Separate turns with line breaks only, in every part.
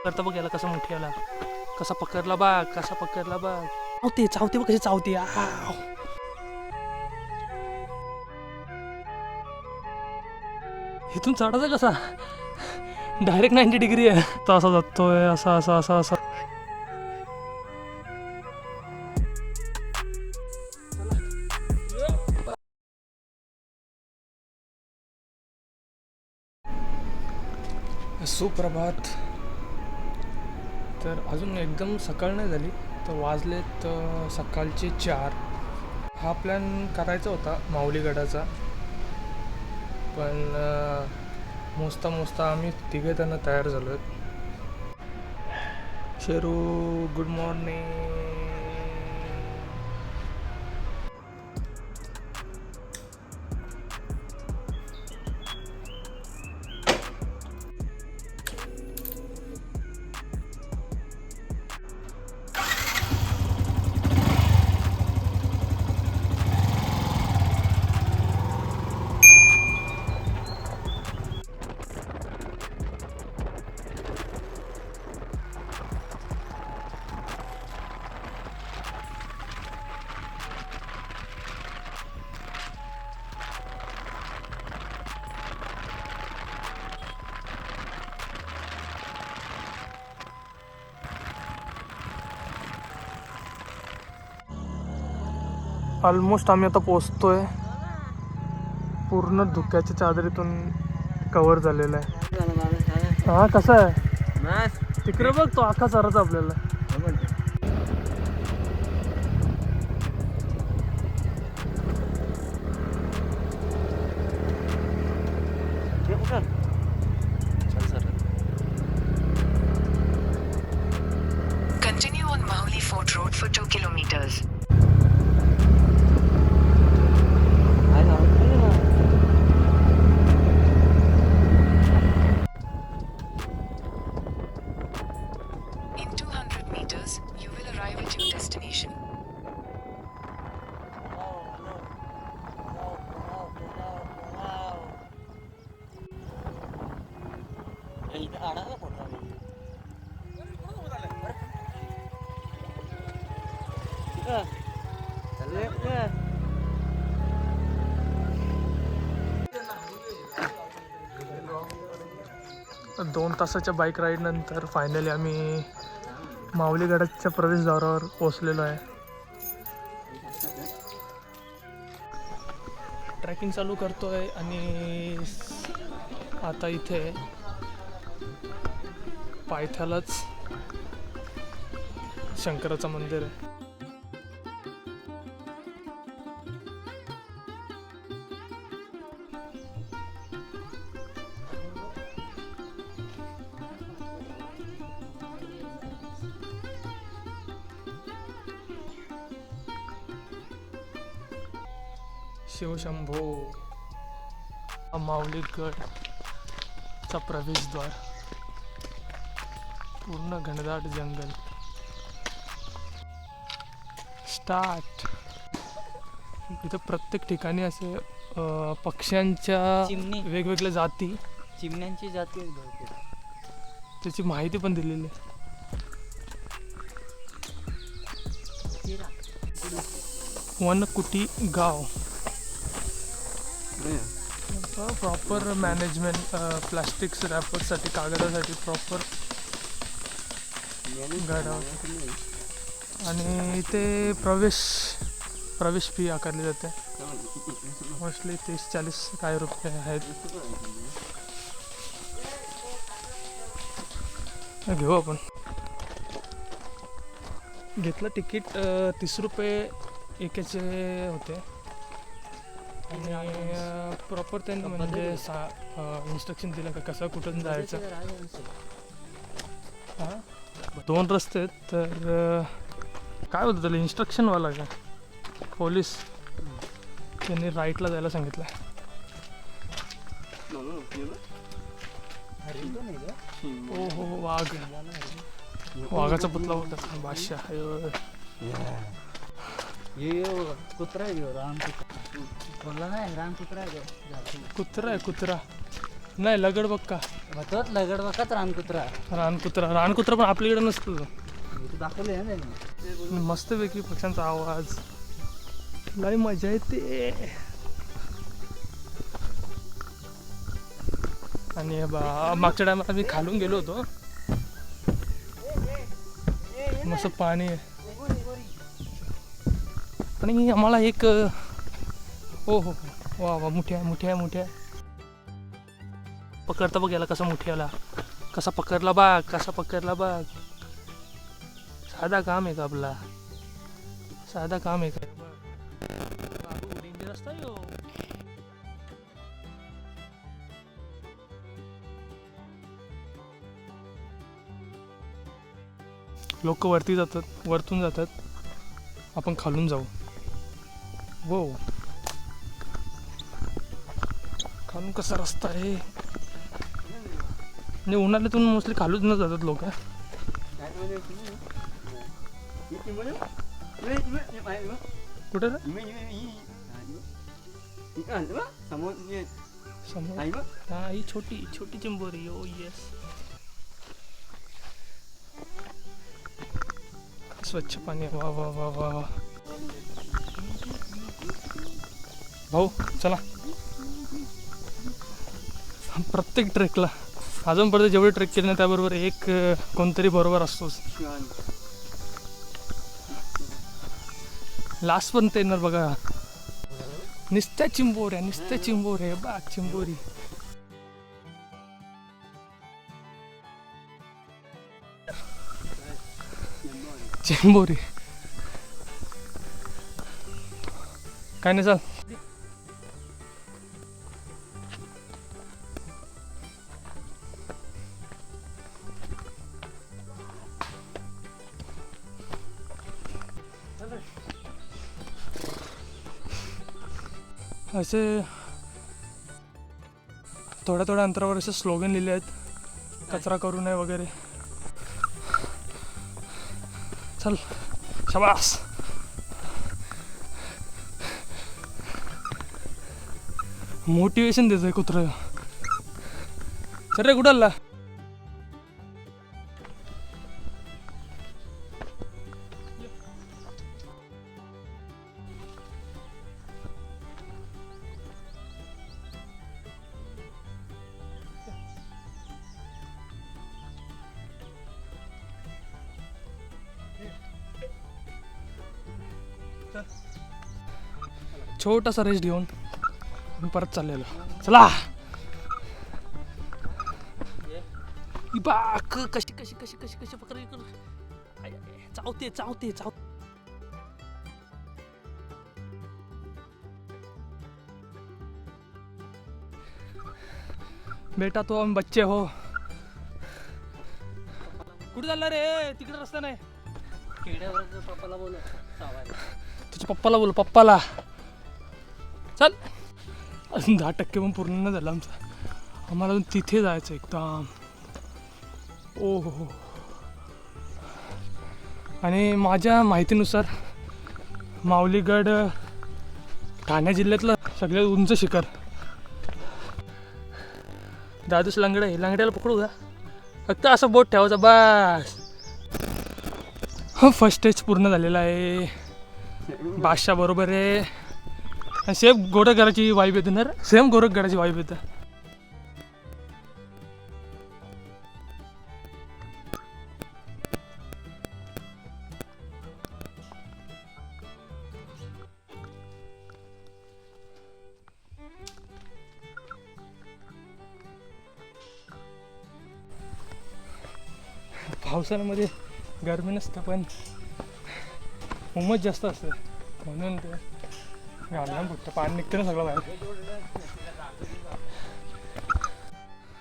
करता बघ याला कसं मोठी आला, कसा पकडला बघ, कसा पकडला बघ. चावते चावते बघ कशी चावते. आव. इथून चढायचं कसा, डायरेक्ट 90 डिग्री आहे. तो असा जातोय असा असा असा असा. सुप्रभात. तर अजून एकदम सकाळ नाही झाली, तर वाजलेत सकाळचे 4. हा प्लॅन करायचा होता माऊलीगडाचा, पण मोजता मोजता आम्ही तिघे जण तयार झालो आहेत. Sheru good morning. ऑलमोस्ट आम्ही आता पोचतोय. पूर्ण धुक्याच्या चादरीतून कव्हर झालेला आहे. हा कसा आहे तिकडे बघ, तो आका चाराचा आपल्याला.
Continue on Mahuli Fort Road for 2 kilometers. In 200 meters, you will arrive at your destination.
दोन तासाच्या बाईक राईड नंतर फायनली आम्ही माऊलीगडाच्या प्रवेशद्वारावर पोहोचलेलो आहे. ट्रेकिंग चालू करतोय आणि आता इथे पायथ्यालाच शंकराचं मंदिर आहे. शिवशंभो माऊलीगडचा प्रवेशद्वार. पूर्ण घनदाट जंगल. स्टार्ट. इथं प्रत्येक ठिकाणी असे पक्ष्यांच्या वेगवेगळ्या जाती,
चिमण्यांची जाती आहेत भरपूर.
त्याची माहिती पण दिलेली आहे. वनकुटी गाव. Proper management. प्लास्टिक्स रॅपरसाठी, कागदासाठी प्रॉपर गाडा. आणि इथे प्रवेश फी आकारली जाते. मोस्टली 30-40 काय रुपये आहेत. घेऊ आपण. घेतलं तिकीट 30 रुपये एकाचे होते. आणि प्रॉपर त्यांनी म्हणजे इन्स्ट्रक्शन दिलं का कसं कुठून जायचं. हां 2 रस्ते आहेत. तर काय होतं त्याला इन्स्ट्रक्शनवाला का पोलीस त्यांनी राईटला जायला सांगितलं. हो हो वाघ. वाघाचा पुतळा होता बादशाह.
ये कुत्रा आहे राम कुत्रा. बोलला नाही राम कुत्रा आहे.
कुत्रा आहे कुत्रा. नाही लगड बक्का.
तोच लगड बघाच रानकुत्रा.
रानकुत्रा पण आपल्याकडे नसतो.
इथे दाखवले आहे ना.
मस्तपैकी पक्ष्यांचा आवाज, लय मजा येते. आणि मागच्या टायमाला मी खालून गेलो होतो, मस्त पाणी आहे. आणि आम्हाला एक हो हो वा वा मुठ्या पकडता बघ याला, कसा मुठ्याला कसा पकडला बाग. साधा काम आहे का आपला, साधा काम आहे का? बाबू डेंजर असता यो. लोक वरती जातात, वरतून जातात, आपण खालून जाऊ. वो खालून कसा रस्ता आहे. म्हणजे उन्हाळ्यातून मोस्टली खालून जातात लोक. कुठे समोर हा ही छोटी चिंबोरी. ओ येस, स्वच्छ पाणी. वा वा वा वा वा. भाऊ चला, प्रत्येक ट्रेकला अजूनपर्यंत जेवढे ट्रेक केले ना त्याबरोबर एक कोणतरी बरोबर असतोच. लास्ट पण ते येणार बघा. नुसत्या चिंबोऱ्या बाग चिंबोरी. काय नाही, चाल. असे थोड्या अंतरावर असे स्लोगन लिहिले आहेत, कचरा करू नये वगैरे. चल शाबास. मोटिवेशन देतोय कुत्रं. चल रे, कुठं छोटासा रेस्ट घेऊन परत चाललेलो. चला. बाक कशी पकड. चावते. बेटा तो हम बच्चे हो. कुठे चालला रे? तिकडे रस्ता नाही.
पप्पाला बोल,
तुझ्या पप्पाला बोल. पप्पाला चल. अजून 10% पण पूर्ण नाही झालं आमचं. आम्हाला अजून तिथे जायचं एकदम. ओ हो. आणि माझ्या माहितीनुसार माऊलीगड ठाणे जिल्ह्यातलं सगळ्यात उंच शिखर. दादूस लंगड्याला पकडू का? फक्त असं बोट ठेवायचं बस. हो, फर्स्ट स्टेज पूर्ण झालेला आहे. बादशाह बरोबर आहे. सेम गोरखगडाची वाईब येते ना, सेम गोरखगडाची वाईब येते. पावसाळ्यामध्ये गरमी नसतं पण उमस जास्त असतं, म्हणून ते घालून फक्त पाणी निघतं ना सगळं बाहेर.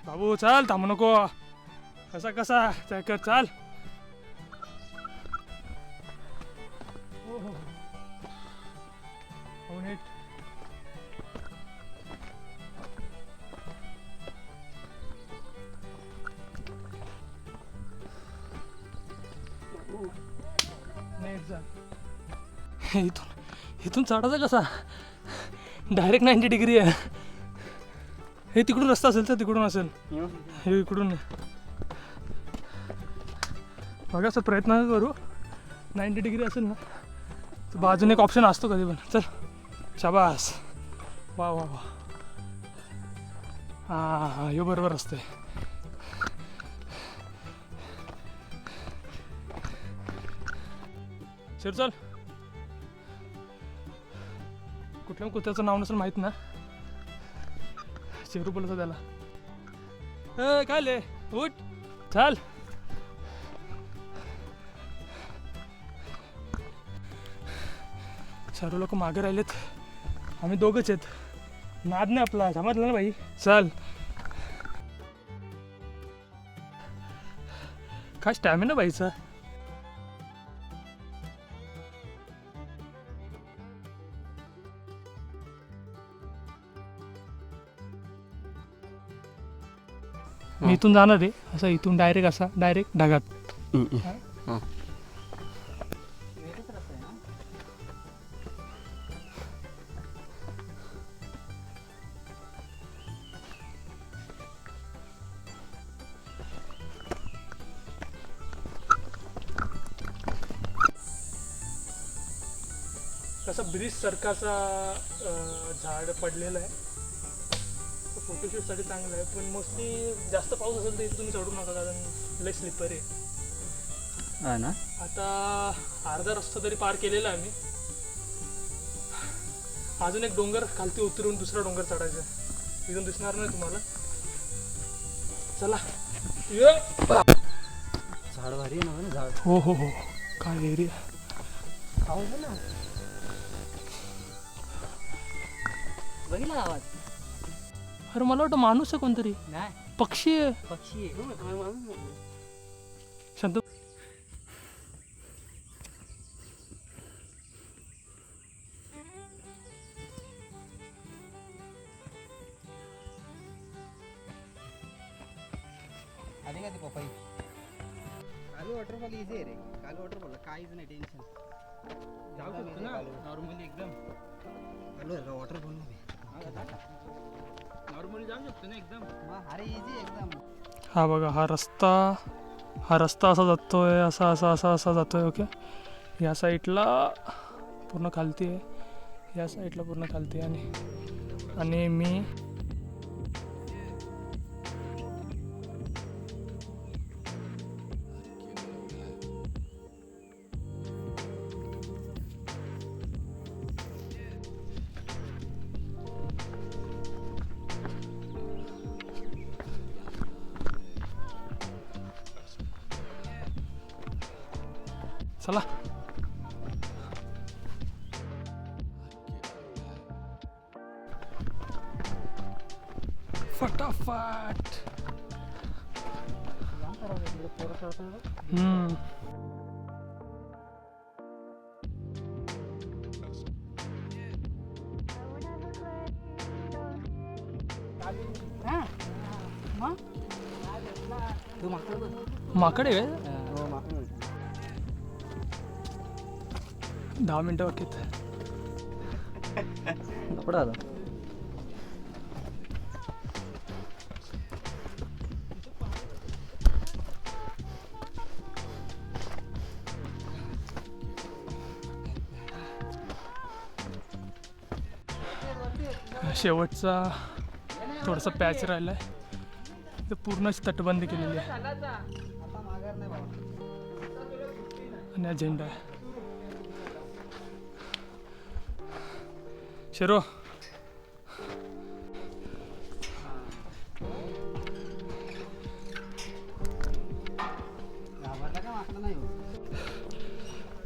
बाबू चाल, थांबू नको. कसा चॅकर चाल. इथून चढायचा कसा? डायरेक्ट 90 डिग्री आहे. हे तिकडून रस्ता असेल तर तिकडून असेल, हे इकडून बघा. असं प्रयत्न करू 90 डिग्री असेल ना तर बाजूने एक ऑप्शन असतो कधी पण. चल शाबास, वा वा वा. हां हे बरोबर असते. चल चल. कुठल्या कुत्र्याचं नाव नसेल माहीत ना, शेरू बोलतो त्याला. काय ले उठ चाल. सर्व लोक मागे राहिलेत, आम्ही दोघंच आहेत. नाद नाही आपला, समजलं ना भाई. चल. काय स्टॅमिना बाईचा. मी इथून जाणार आहे, असं इथून डायरेक्ट असा डायरेक्ट ढगात.
वेगळाच रस्ता आहे ना.
कसं ब्रिज सारखाचा झाड पडलेलं आहे, फोटोशूटसाठी चांगलं आहे. पण मोस्टली जास्त पाऊस असेल तर इथे तुम्ही चढू नका, कारण लय स्लिपर आहे.
हा ना.
आता अर्धा रस्ता तरी पार केलेला आहे आम्ही. अजून एक डोंगर खालती उतरून दुसरा डोंगर चढायचा आहे, इथून दिसणार नाही तुम्हाला. चला ये.
झाड भारी आहे ना झाड.
हो हो हो, काय एरिया.
बघितला आवाज.
अरे मला वाटतं माणूस आहे कोणतरी,
नाही
पक्षी आहे.
पक्षी आहे.
शांत.
आले का ते पपई.
कालू वॉटरफॉल इझी आहे रे. कालू वॉटरफॉल काहीच नाही टेन्शन.
जाऊ शकतो ना नॉर्मली एकदम.
कालू आहे का वॉटरफॉल मध्ये.
नॉर्मली जाऊ शकतो ना एकदम.
अरे इझी एकदम.
हा बघा, हा रस्ता असा जातोय, असा असा असा असा जातोय. ओके, या साईडला पूर्ण खालती आहे, या साईडला पूर्ण खालती आहे. आणि मी चला. फटाफट.
तू माकड.
माकड आहे काय?
हो माकड.
10 मिनटं बाकी आहेत.
कपडा आला.
शेवटचा थोडासा पॅच राहिला आहे, तर पूर्णच तटबंदी केलेली आहे. आणि हा झेंडा आहे. शेरो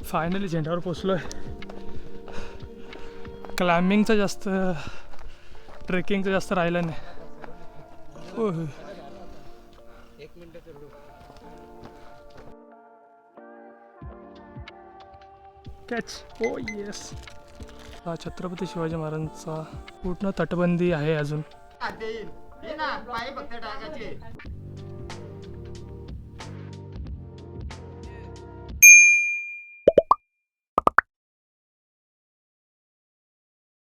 फायनली झेंड्यावर पोचलो आहे. क्लाइम्बिंगचं जास्त, ट्रेकिंगचं जास्त राहिलं नाही. हो हो. कॅच. ओ येस. हा छत्रपती शिवाजी महाराजांचा पूर्ण तटबंदी आहे अजून.
पाय फक्त टाकायचे.